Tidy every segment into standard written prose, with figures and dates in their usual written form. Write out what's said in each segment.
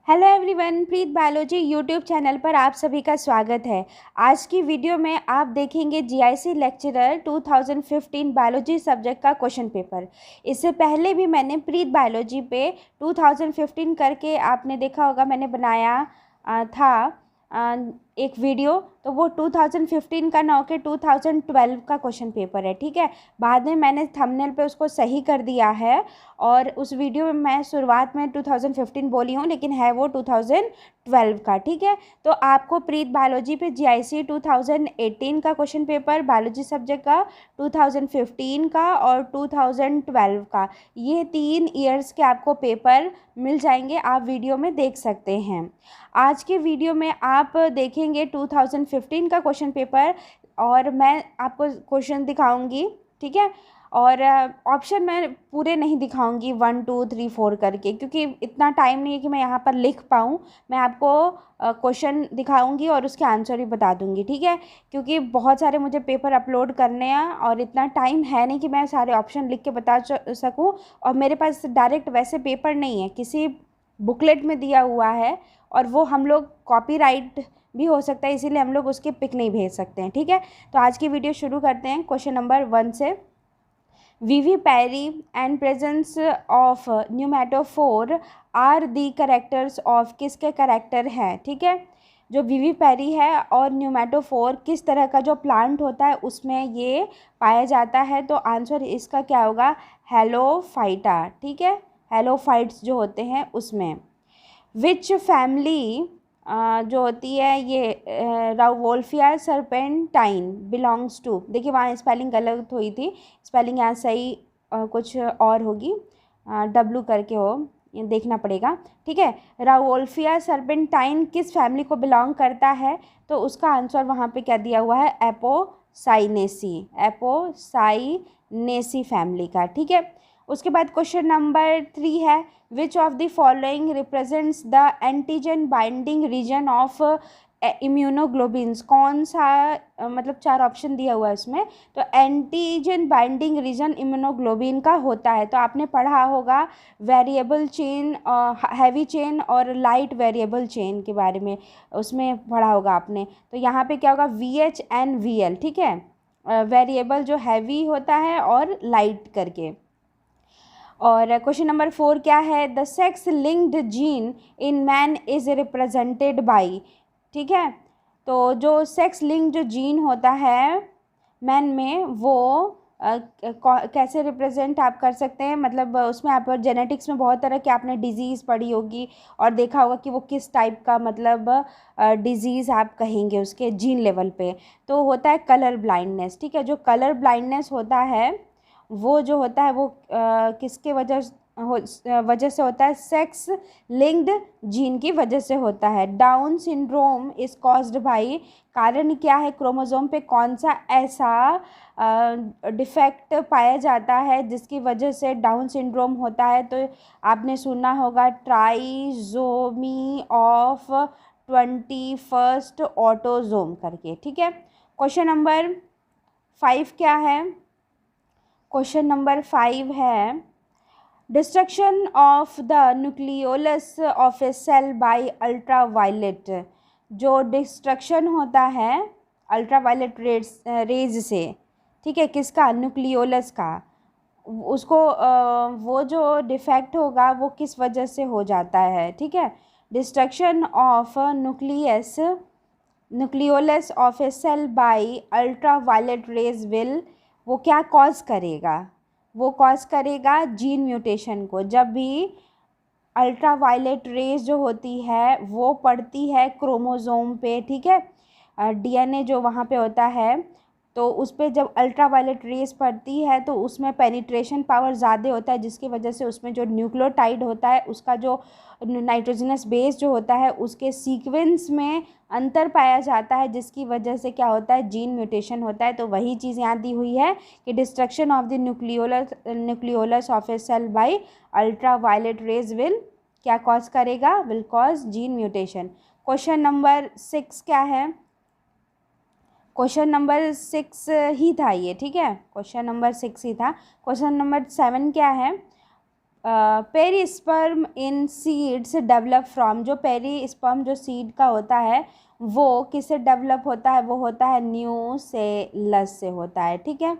Hello everyone, प्रीत biology YouTube channel पर आप सभी का स्वागत है। आज की वीडियो में आप देखेंगे जीआईसी लेक्चरर 2015 बायोलॉजी सब्जेक्ट का क्वेश्चन पेपर। इससे पहले भी मैंने प्रीत बायोलॉजी पे 2015 करके आपने देखा होगा, मैंने बनाया था एक वीडियो। तो वो 2015 का ना होकर 2012 का क्वेश्चन पेपर है, ठीक है। बाद में मैंने थंबनेल पे उसको सही कर दिया है और उस वीडियो में मैं शुरुआत में 2015 बोली हूँ, लेकिन है वो 2012 का, ठीक है। तो आपको प्रीत बायोलॉजी पे जीआईसी 2018 का क्वेश्चन पेपर, बायोलॉजी सब्जेक्ट का 2015 का और 2012 का, ये 3 ईयर्स के आपको पेपर मिल जाएंगे, आप वीडियो में देख सकते हैं। आज के वीडियो में आप देखेंगे 2015 का क्वेश्चन पेपर और मैं आपको क्वेश्चन दिखाऊंगी, ठीक है। और ऑप्शन मैं पूरे नहीं दिखाऊंगी 1 2 3 4 करके, क्योंकि इतना टाइम नहीं है कि मैं यहाँ पर लिख पाऊँ। मैं आपको क्वेश्चन दिखाऊंगी और उसके आंसर भी बता दूंगी, ठीक है। क्योंकि बहुत सारे मुझे पेपर अपलोड करने हैं और इतना टाइम है नहीं कि मैं सारे ऑप्शन लिख के बता सकूँ। और मेरे पास डायरेक्ट वैसे पेपर नहीं है, किसी बुकलेट में दिया हुआ है और वो हम लोग कॉपीराइट भी हो सकता है, इसीलिए हम लोग उसके पिक नहीं भेज सकते हैं, ठीक है। तो आज की वीडियो शुरू करते हैं क्वेश्चन नंबर 1 से। Vivipary and presence of pneumatophore are the characters of, किसके करेक्टर हैं, ठीक है। जो वीवी पैरी है और न्यूमेटोफोर किस तरह का जो प्लांट होता है उसमें ये पाया जाता है, तो आंसर इसका क्या होगा, हेलोफाइटा, ठीक है। हेलोफाइट्स जो होते हैं उसमें। विच फैमिली जो होती है ये राउवोल्फिया सरपेंटाइन बिलोंग्स टू, देखिए वहाँ स्पेलिंग गलत हुई थी, स्पेलिंग यहाँ सही कुछ और होगी, डब्लू करके हो, ये देखना पड़ेगा, ठीक है। राउवोल्फिया सरपेंटाइन किस फैमिली को बिलोंग करता है, तो उसका आंसर वहाँ पे क्या दिया हुआ है, एपोसाइनेसी, एपोसाइनेसी फैमिली का, ठीक है। उसके बाद क्वेश्चन नंबर 3 है, which of the following represents the antigen binding region of immunoglobins, कौन सा मतलब 4 ऑप्शन दिया हुआ है उसमें, तो एंटीजन बाइंडिंग रीजन इम्यूनोग्लोबिन का होता है। तो आपने पढ़ा होगा वेरिएबल चेन, हैवी चेन और लाइट वेरिएबल चेन के बारे में, उसमें पढ़ा होगा आपने। तो यहाँ पे क्या होगा, VH and VL, ठीक है। वेरिएबल जो हैवी होता है और लाइट करके। और क्वेश्चन नंबर 4 क्या है, the sex linked gene in man is represented by, ठीक है। तो जो सेक्स लिंक जो जीन होता है मैन में, वो कैसे रिप्रेजेंट आप कर सकते हैं, मतलब उसमें आप जेनेटिक्स में बहुत तरह की आपने डिजीज़ पढ़ी होगी और देखा होगा कि वो किस टाइप का मतलब डिजीज़ आप कहेंगे उसके जीन लेवल पे। तो होता है कलर ब्लाइंडनेस, ठीक है। जो कलर ब्लाइंडनेस होता है वो जो होता है वो किसके वजह से होता है, सेक्स लिंक्ड जीन की वजह से होता है। Down syndrome is caused by, कारण क्या है, क्रोमोसोम पे कौन सा ऐसा डिफेक्ट पाया जाता है जिसकी वजह से डाउन सिंड्रोम होता है, तो आपने सुना होगा ट्राइजोमी ऑफ 21st ऑटोजोम करके, ठीक है। क्वेश्चन नंबर 5 क्या है, क्वेश्चन नंबर 5 है, destruction of the nucleolus of a cell by ultraviolet, जो डिस्ट्रक्शन होता है अल्ट्रावायलेट रेज से, ठीक है, किसका, न्यूक्लियोलस का, उसको वो जो डिफेक्ट होगा वो किस वजह से हो जाता है, ठीक है। Destruction of nucleolus of a cell by ultraviolet rays will, वो क्या कॉज करेगा, वो कॉज करेगा जीन म्यूटेशन को। जब भी अल्ट्रावायलेट रेज जो होती है वो पड़ती है क्रोमोसोम पे, ठीक है, डीएनए जो वहाँ पे होता है, तो उस पर जब अल्ट्रावायलेट रेज पड़ती है तो उसमें पेनिट्रेशन पावर ज़्यादा होता है, जिसकी वजह से उसमें जो न्यूक्लियोटाइड होता है उसका जो नाइट्रोजनस बेस जो होता है उसके सीक्वेंस में अंतर पाया जाता है, जिसकी वजह से क्या होता है, जीन म्यूटेशन होता है। तो वही चीज़ यहाँ दी हुई है कि destruction of the nucleolus of a cell by ultraviolet rays will क्या कॉज करेगा, will cause gene mutation. Question number 6 क्या है, क्वेश्चन नंबर 6 ही था ये, ठीक है, क्वेश्चन नंबर 6 ही था। क्वेश्चन नंबर 7 क्या है, perisperm in seeds develop from, जो पेरिस्पर्म जो सीड का होता है वो किससे डेवलप होता है, वो होता है न्यूसेलस से होता है, ठीक है।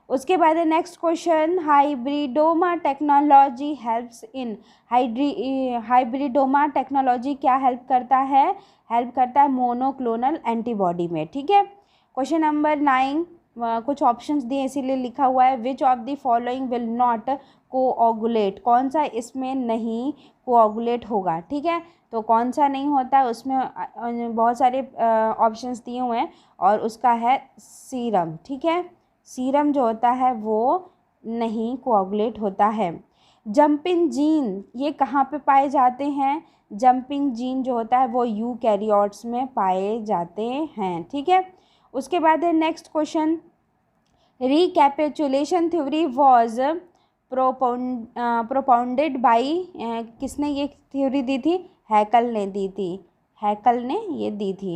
उसके बाद है next question, hybridoma technology helps in, hybridoma technology क्या हेल्प करता है, हेल्प करता है मोनोक्लोनल एंटीबॉडी में, ठीक है। क्वेश्चन नंबर 9, कुछ ऑप्शंस दिए इसीलिए लिखा हुआ है, which of the following will not coagulate, कौन सा इसमें नहीं कोऑगुलेट होगा, ठीक है। तो कौन सा नहीं होता है उसमें बहुत सारे ऑप्शंस दिए हुए हैं और उसका है सीरम, ठीक है। सीरम जो होता है वो नहीं कोऑगुलेट होता है। जंपिंग जीन ये कहाँ पे पाए जाते हैं, जंपिंग जीन जो होता है वो यूकैरियोट्स में पाए जाते हैं, ठीक है। उसके बाद है next question, recapitulation theory was propounded by, किसने ये थ्योरी दी थी, हैकल ने दी थी, हैकल ने ये दी थी।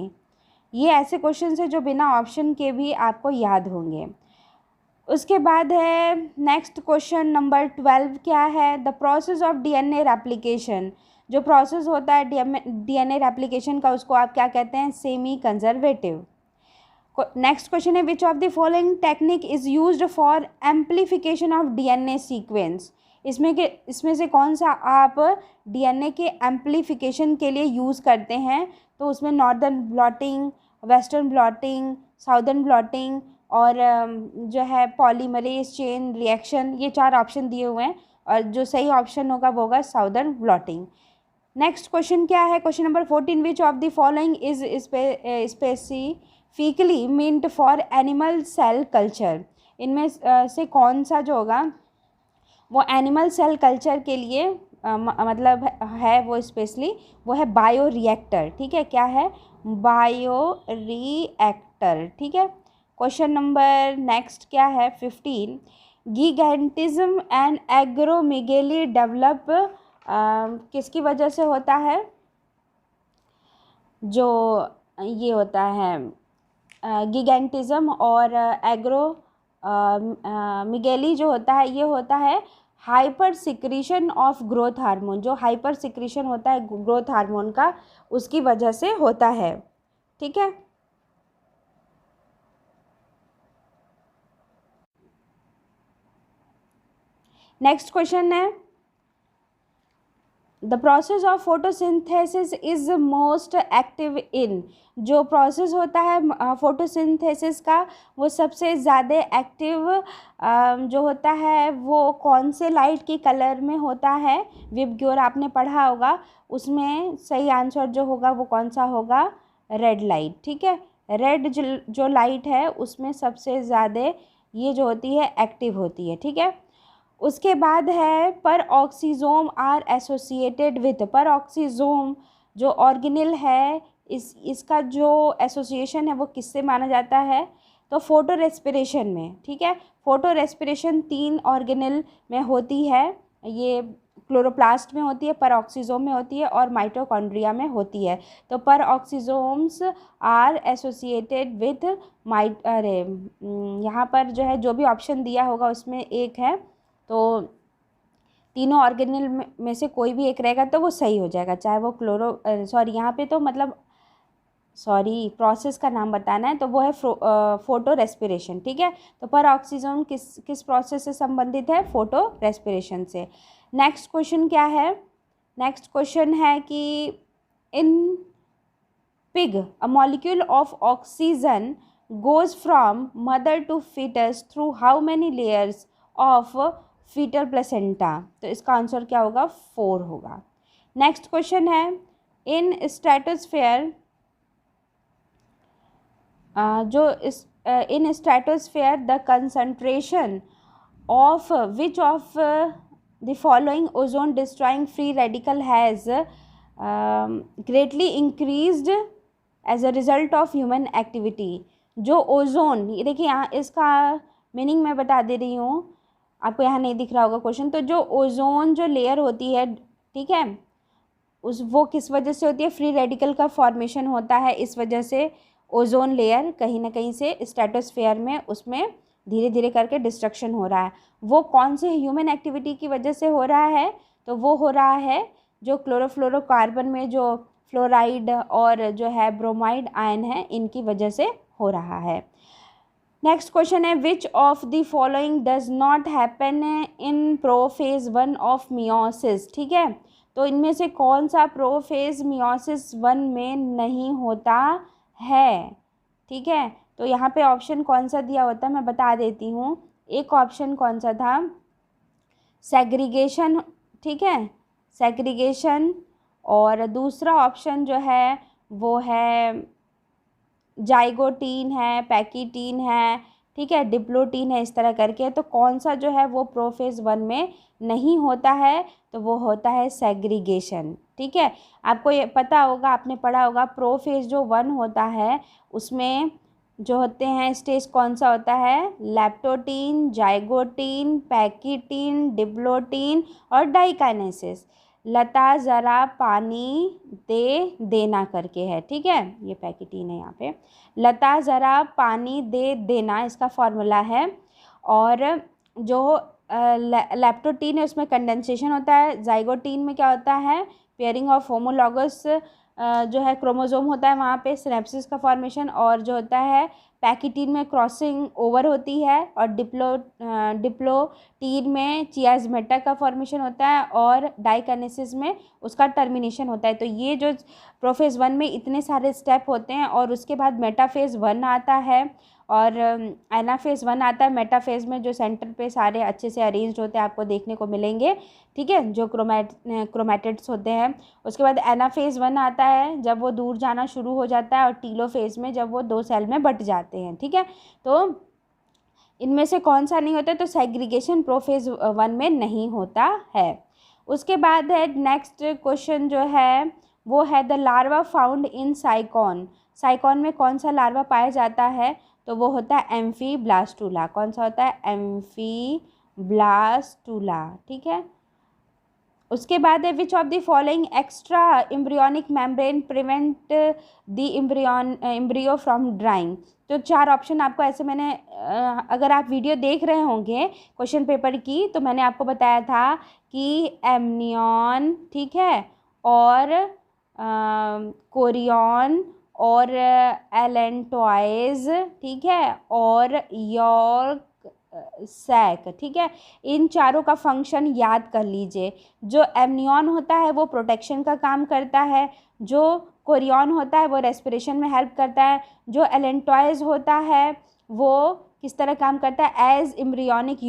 ये ऐसे क्वेश्चन है जो बिना ऑप्शन के भी आपको याद होंगे। उसके बाद है नेक्स्ट क्वेश्चन नंबर 12 क्या है, the process of DNA replication, जो प्रोसेस होता है डीएनए रेप्लिकेशन का उसको आप क्या कहते हैं, सेमी कंजर्वेटिव। नेक्स्ट क्वेश्चन है, which of the following technique is used for amplification of DNA sequence, इसमें से कौन सा आप डीएनए के एम्प्लीफिकेशन के लिए यूज़ करते हैं, तो उसमें northern blotting, western blotting, southern blotting और जो है पॉलीमरेज चेन रिएक्शन, ये 4 ऑप्शन दिए हुए हैं और जो सही ऑप्शन होगा वो होगा साउदर्न ब्लॉटिंग। नेक्स्ट क्वेश्चन क्या है, question number 14, which of the following is specifically meant for animal cell culture, इनमें से कौन सा जो होगा वो एनिमल सेल कल्चर के लिए मतलब है, वो स्पेशली वो है बायो रिएक्टर, ठीक है। क्या है, बायो रिएक्टर, ठीक है। क्वेश्चन नंबर नेक्स्ट क्या है 15, गिगेंटिज्म एंड एग्रोमेगेली डेवलप किसकी वजह से होता है, जो ये होता है गिगेंटिज्म और एग्रोमेगेली जो होता है ये होता है hyper secretion of growth hormone, जो हाइपर सिक्रीशन होता है ग्रोथ हार्मोन का उसकी वजह से होता है, ठीक है। नेक्स्ट क्वेश्चन है, the process of photosynthesis is most active in, जो प्रोसेस होता है फोटोसिंथेसिस का वो सबसे ज़्यादा एक्टिव जो होता है वो कौन से लाइट की कलर में होता है, विबग्योर आपने पढ़ा होगा, उसमें सही आंसर जो होगा वो कौन सा होगा, रेड लाइट, ठीक है। रेड जो लाइट है उसमें सबसे ज़्यादा ये जो होती है एक्टिव होती है, ठीक है। उसके बाद है पर ऑक्सीजोम आर एसोसिएटेड विथ, पर ऑक्सीजोम जो ऑर्गेनेल है इसका जो एसोसिएशन है वो किससे माना जाता है, तो फोटो रेस्पिरेशन में, ठीक है। फोटो रेस्पिरेशन 3 ऑर्गेनेल में होती है, ये क्लोरोप्लास्ट में होती है, पर ऑक्सीजोम में होती है और माइटोकॉन्ड्रिया में होती है। तो पर ऑक्सीजोम्स आर एसोसिएटेड विथ यहाँ पर जो है जो भी ऑप्शन दिया होगा उसमें एक है, तो तीनों ऑर्गेनेल में से कोई भी एक रहेगा तो वो सही हो जाएगा, चाहे वो यहाँ पे तो मतलब प्रोसेस का नाम बताना है, तो वो है फोटो रेस्पिरेशन, ठीक है। तो पर ऑक्सीजन किस प्रोसेस से संबंधित है, फोटो रेस्पिरेशन से। नेक्स्ट क्वेश्चन क्या है, नेक्स्ट क्वेश्चन है कि in pig a molecule of oxygen goes from mother to foetus through how many layers of foetal placenta, तो इसका आंसर क्या होगा, 4 होगा। नेक्स्ट क्वेश्चन है, in stratosphere in stratosphere the concentration of which of the following ozone destroying free radical has greatly increased as a result of human activity, जो ozone, ये देखिए यहाँ इसका मीनिंग मैं बता दे रही हूँ, आपको यहाँ नहीं दिख रहा होगा क्वेश्चन, तो जो ओजोन जो लेयर होती है, ठीक है, वो किस वजह से होती है, फ्री रेडिकल का फॉर्मेशन होता है, इस वजह से ओजोन लेयर कहीं ना कहीं से स्ट्रेटोस्फेयर में उसमें धीरे धीरे करके डिस्ट्रक्शन हो रहा है। वो कौन से ह्यूमन एक्टिविटी की वजह से हो रहा है? तो वो हो रहा है जो क्लोरोफ्लोरोकार्बन में जो फ्लोराइड और जो है ब्रोमाइड आयन है, इनकी वजह से हो रहा है। नेक्स्ट क्वेश्चन है, which of the following does not happen in prophase 1 of meiosis. ठीक है, तो इनमें से कौन सा प्रोफेज मियोसिस 1 में नहीं होता है? ठीक है, तो यहाँ पे ऑप्शन कौन सा दिया होता है मैं बता देती हूँ। एक ऑप्शन कौन सा था? सेग्रीगेशन। ठीक है, सेग्रीगेशन। और दूसरा ऑप्शन जो है वो है जाइगोटीन है, पैकीटीन है, ठीक है, डिप्लोटीन है, इस तरह करके। तो कौन सा जो है वो प्रोफेज 1 में नहीं होता है? तो वो होता है सेग्रीगेशन। ठीक है, आपको ये पता होगा, आपने पढ़ा होगा, प्रोफेज जो 1 होता है उसमें जो होते हैं स्टेज कौन सा होता है? लैप्टोटीन, जाइगोटीन, पैकीटीन, डिप्लोटीन और डाइकाइनेसिस। लता ज़रा पानी दे देना करके है। ठीक है, ये पैकीटीन है यहाँ पे। लता ज़रा पानी दे देना इसका फॉर्मूला है। और जो लैप्टोटीन है उसमें कंडेंसेशन होता है। जाइगोटीन में क्या होता है? पेयरिंग ऑफ होमोलॉगस जो है क्रोमोसोम होता है, वहाँ पे सिनेप्सिस का फॉर्मेशन। और जो होता है पैकीटीन में क्रॉसिंग ओवर होती है। और डिप्लोटीन में चियाज़मेटा का फॉर्मेशन होता है। और डाइकाइनेसिस में उसका टर्मिनेशन होता है। तो ये जो प्रोफेज 1 में इतने सारे स्टेप होते हैं। और उसके बाद मेटाफेज 1 आता है और एनाफेज 1 आता है। मेटाफेज में जो सेंटर पे सारे अच्छे से अरेंज्ड होते हैं आपको देखने को मिलेंगे। ठीक है, जो क्रोमैटिड्स होते हैं। उसके बाद एनाफेज 1 आता है जब वो दूर जाना शुरू हो जाता है। और टीलोफेज में जब वो 2 सेल में बट जाते हैं। ठीक है, तो इनमें से कौन सा नहीं होता? तो सेग्रीगेशन प्रोफेज 1 में नहीं होता है। उसके बाद है नेक्स्ट क्वेश्चन जो है वो है द लार्वा फाउंड इन साइकॉन। साइकॉन में कौन सा लार्वा पाया जाता है? तो वो होता है एम्फीब्लास्टूला। कौन सा होता है? एम्फीब्लास्टूला। ठीक है, उसके बाद है which of the following extra embryonic membrane prevent the embryo from drawing. तो 4 ऑप्शन आपको ऐसे मैंने अगर आप वीडियो देख रहे होंगे क्वेश्चन पेपर की, तो मैंने आपको बताया था कि एमनियन, ठीक है, और कोरियन और एलेंटॉइज, ठीक है, और यॉर्क सैक। ठीक है, इन चारों का फंक्शन याद कर लीजिए। जो एमनियन होता है वो प्रोटेक्शन का काम करता है। जो कोरियन होता है वो रेस्पिरेशन में हेल्प करता है। जो एलेंटॉइज होता है वो किस तरह काम करता है? As embryonic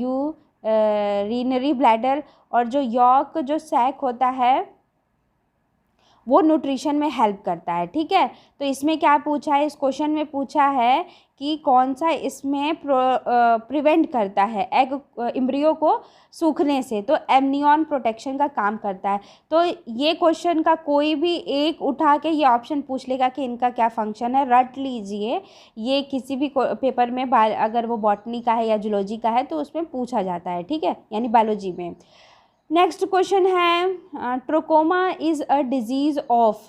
urinary bladder. और जो यॉर्क जो सैक होता है वो न्यूट्रिशन में हेल्प करता है। ठीक है, तो इसमें क्या पूछा है? इस क्वेश्चन में पूछा है कि कौन सा इसमें प्रिवेंट करता है एग एम्ब्रियो को सूखने से। तो एमनियन प्रोटेक्शन का काम करता है। तो ये क्वेश्चन का कोई भी एक उठा के ये ऑप्शन पूछ लेगा कि इनका क्या फंक्शन है, रट लीजिए। ये किसी भी पेपर में अगर वो बॉटनी का है या जूलॉजी का है तो उसमें पूछा जाता है। ठीक है, यानी बायोलॉजी में। नेक्स्ट क्वेश्चन है trachoma is a disease of.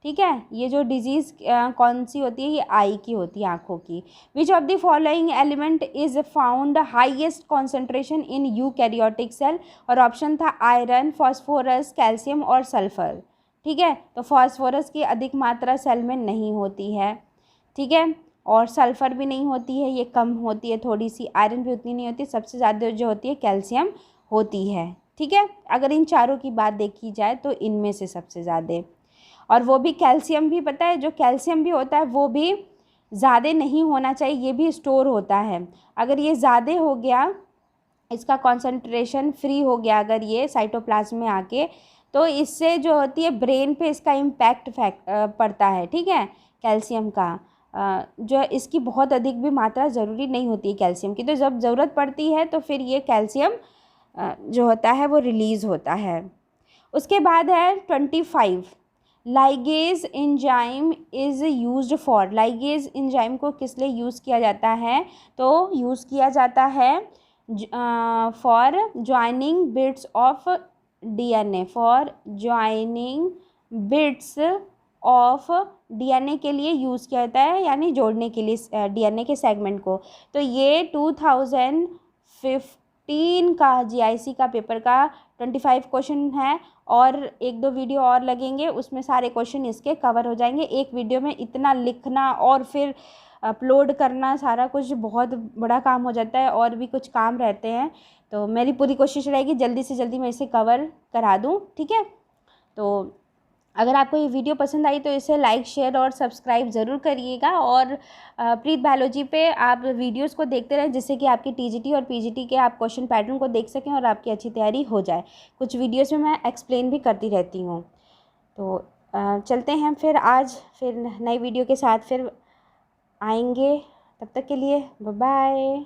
ठीक है, ये जो डिजीज़ कौन सी होती है? ये आई की होती है, आँखों की। Which of the following element is found highest concentration in eukaryotic cell. और ऑप्शन था आयरन, फॉस्फोरस, कैल्शियम और सल्फर। ठीक है, तो फॉस्फोरस की अधिक मात्रा सेल में नहीं होती है। ठीक है, और सल्फ़र भी नहीं होती है, ये कम होती है थोड़ी सी। आयरन भी उतनी नहीं होती, सबसे ज़्यादा जो होती है कैल्शियम होती है। ठीक है, अगर इन चारों की बात देखी जाए तो इनमें से सबसे ज़्यादा। और वो भी कैल्शियम भी, पता है जो कैल्शियम भी होता है वो भी ज़्यादा नहीं होना चाहिए, ये भी स्टोर होता है। अगर ये ज़्यादा हो गया, इसका कॉन्सेंट्रेशन फ्री हो गया अगर ये साइटोप्लाज्म में आके, तो इससे जो होती है ब्रेन पे इसका इम्पैक्ट पड़ता है। ठीक है, कैल्शियम का जो इसकी बहुत अधिक भी मात्रा ज़रूरी नहीं होती है कैल्शियम की। तो जब ज़रूरत पड़ती है तो फिर ये कैल्शियम जो होता है वो रिलीज़ होता है। उसके बाद है 25 ligase enzyme is used for. Ligase enzyme को किस लिए यूज़ किया जाता है? तो यूज़ किया जाता है for joining bits of DNA, for joining bits of DNA के लिए यूज़ किया जाता है, यानी जोड़ने के लिए डीएनए के सेगमेंट को। तो ये 2015 का जीआईसी का पेपर का 25 क्वेश्चन है, और 1-2 वीडियो और लगेंगे, उसमें सारे क्वेश्चन इसके कवर हो जाएंगे। एक वीडियो में इतना लिखना और फिर अपलोड करना, सारा कुछ बहुत बड़ा काम हो जाता है, और भी कुछ काम रहते हैं। तो मेरी पूरी कोशिश रहेगी जल्दी से जल्दी मैं इसे कवर करा दूँ, ठीक है। तो अगर आपको ये वीडियो पसंद आई तो इसे लाइक, शेयर और सब्सक्राइब ज़रूर करिएगा, और प्रीत बायोलॉजी पे आप वीडियोस को देखते रहें, जिससे कि आपकी टीजीटी और पीजीटी के आप क्वेश्चन पैटर्न को देख सकें और आपकी अच्छी तैयारी हो जाए। कुछ वीडियोस में मैं एक्सप्लेन भी करती रहती हूँ। तो चलते हैं फिर, आज फिर नई वीडियो के साथ फिर आएंगे। तब तक के लिए बाय बाय।